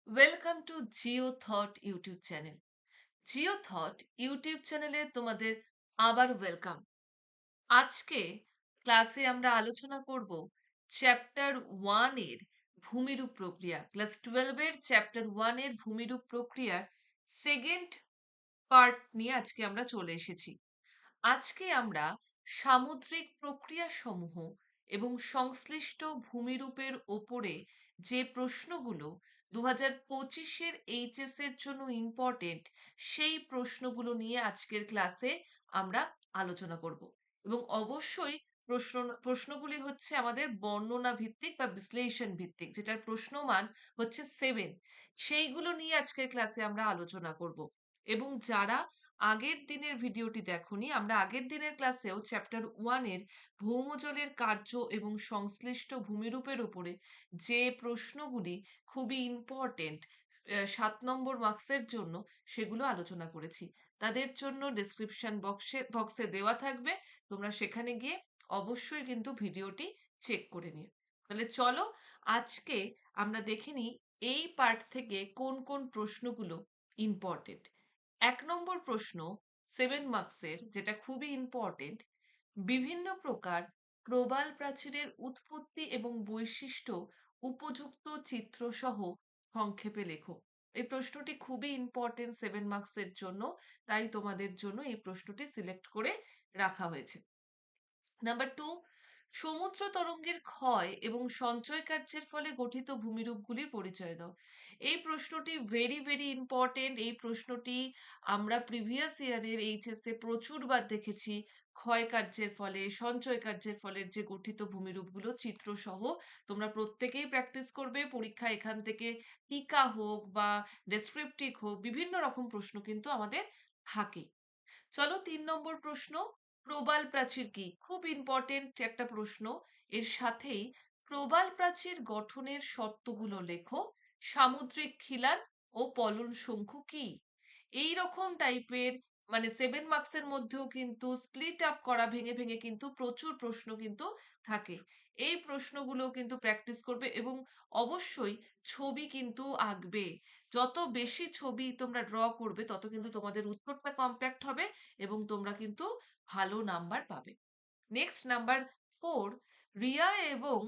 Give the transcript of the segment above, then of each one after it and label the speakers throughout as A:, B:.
A: Welcome to Jio thought YouTube channel. Jio thought YouTube চ্যানেলে তোমাদের আবার ওয়েলকাম। আজকে ক্লাসে আমরা আলোচনা করব চ্যাপ্টার 1 এর ভূমিরূপ প্রক্রিয়া, ক্লাস 12 এর চ্যাপ্টার 1 এর ভূমিরূপ প্রক্রিয়ার সেকেন্ড পার্ট নিয়ে আজকে আমরা চলে এসেছি। আজকে আমরা সামুদ্রিক প্রক্রিয়াসমূহ এবং সংশ্লিষ্ট ভূমিরূপের ওপরে যে প্রশ্নগুলো 2025-এর এইচএস এর জন্য ইম্পর্টেন্ট, সেই প্রশ্নগুলো নিয়ে আজকের ক্লাসে আমরা আলোচনা করব। এবং অবশ্যই প্রশ্ন প্রশ্নগুলি হচ্ছে আমাদের বর্ণনা ভিত্তিক বা বিশ্লেষণ ভিত্তিক, যেটার প্রশ্নমান হচ্ছে 7। সেইগুলো নিয়ে আজকের ক্লাসে আমরা আলোচনা করব। এবং যারা আগের দিনের ভিডিওটি দেখোনি, আমরা আগের দিনের ক্লাসেও চ্যাপ্টার 1 এর ভৌমজলের কার্য এবং সংশ্লিষ্ট ভূমিরূপের উপরে যে প্রশ্নগুলি খুবই ইম্পর্টেন্ট 7 নম্বর মার্কসের জন্য, সেগুলো আলোচনা করেছি। তাদের জন্য ডেসক্রিপশন বক্সে দেওয়া থাকবে, তোমরা সেখানে গিয়ে অবশ্যই কিন্তু ভিডিওটি চেক করে নিও। তাহলে চলো আজকে আমরা দেখে নিই এই পার্ট থেকে কোন কোন প্রশ্নগুলো ইম্পর্টেন্ট। 1 নম্বর প্রশ্ন 7 মার্কসের, যেটা খুবই ইম্পর্টেন্ট: বিভিন্ন প্রকার প্রবাল প্রাচীরের উৎপত্তি এবং বৈশিষ্ট্য উপযুক্ত চিত্র সহ সংক্ষেপে লেখো। এই প্রশ্নটি খুবই ইম্পর্টেন্ট 7 মার্কসের জন্য, তাই তোমাদের জন্য এই প্রশ্নটি সিলেক্ট করে রাখা হয়েছে। নাম্বার 2, সমুদ্র তরঙ্গের ক্ষয় এবং সঞ্চয় কার্যের ফলে গঠিত ভূমিরূপগুলির পরিচয় দাও। এই প্রশ্নটি ভেরি ভেরি ইম্পর্টেন্ট। এই প্রশ্নটি আমরা প্রিভিয়াস ইয়ারের এইচএস এ প্রচুরবার দেখেছি। ক্ষয় কার্যের ফলে, সঞ্চয় কার্যের ফলে যে গঠিত ভূমিরূপগুলো চিত্র সহ, তোমরা প্রত্যেকেই প্র্যাকটিস করবে। পরীক্ষা এখান থেকে টিকা হোক বা ডেসক্রিপটিভ হোক, বিভিন্ন রকম প্রশ্ন কিন্তু আমাদের থাকে। চলো 3 নম্বর প্রশ্ন, প্রবাল প্রাচীর কি? খুব ইম্পর্টেন্ট একটা প্রশ্ন। এর সাথেই প্রবাল প্রাচীর গঠনের শর্তগুলো লেখো। সামুদ্রিক খিলান ও পলল শঙ্কু কি? এই রকম টাইপের, মানে 7 মার্কসের মধ্যেও কিন্তু স্প্লিট আপ করা, ভেঙে ভেঙে কিন্তু প্রচুর প্রশ্ন কিন্তু থাকে। এই প্রশ্নগুলো কিন্তু প্র্যাকটিস করবে এবং অবশ্যই ছবি কিন্তু আঁকবে। যত বেশি ছবি তোমরা ড্র করবে, তত কিন্তু তোমাদের উত্তরটা কম্প্যাক্ট হবে এবং তোমরা কিন্তু ভালো নাম্বার পাবে। নেক্সট নাম্বার 4, রিয়া এবং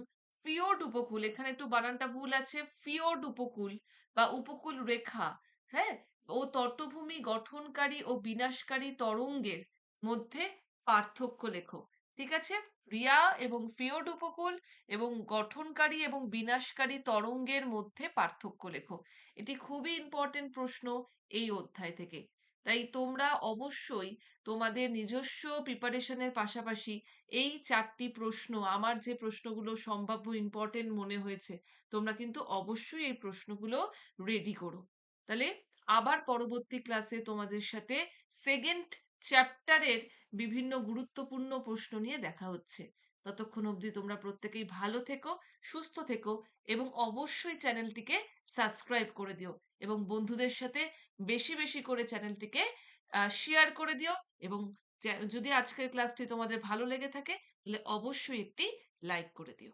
A: ফিওর্ড উপকূল, এখানে একটু বানানটা ভুল আছে, ফিওর্ড উপকূল বা উপকূল রেখা, হ্যাঁ, ও তটভূমি গঠনকারী ও বিনাশকারী তরঙ্গের মধ্যে পার্থক্য লেখো। ঠিক আছে, রিয়া এবং ফিওর্ড উপকূল এবং গঠনকারী এবং বিনাশকারী তরঙ্গের মধ্যে পার্থক্য লেখো। এটি খুবই ইম্পর্টেন্ট প্রশ্ন এই অধ্যায় থেকে। তাই তোমরা অবশ্যই তোমাদের নিজস্ব প্রিপারেশনের পাশাপাশি এই 4টি প্রশ্ন, আমার যে প্রশ্নগুলো সম্ভাব্য ইম্পর্টেন্ট মনে হয়েছে, তোমরা কিন্তু অবশ্যই এই প্রশ্নগুলো রেডি করো। তাহলে আবার পরবর্তী ক্লাসে তোমাদের সাথে সেকেন্ড চ্যাপ্টারের বিভিন্ন গুরুত্বপূর্ণ প্রশ্ন নিয়ে দেখা হচ্ছে। ততক্ষণ অবধি তোমরা প্রত্যেকেই ভালো থেকো, সুস্থ থেকো এবং অবশ্যই চ্যানেলটিকে সাবস্ক্রাইব করে দিও এবং বন্ধুদের সাথে বেশি বেশি করে চ্যানেলটিকে শেয়ার করে দিও। এবং যদি আজকের ক্লাসটি তোমাদের ভালো লেগে থাকে, তাহলে অবশ্যই একটি লাইক করে দিও।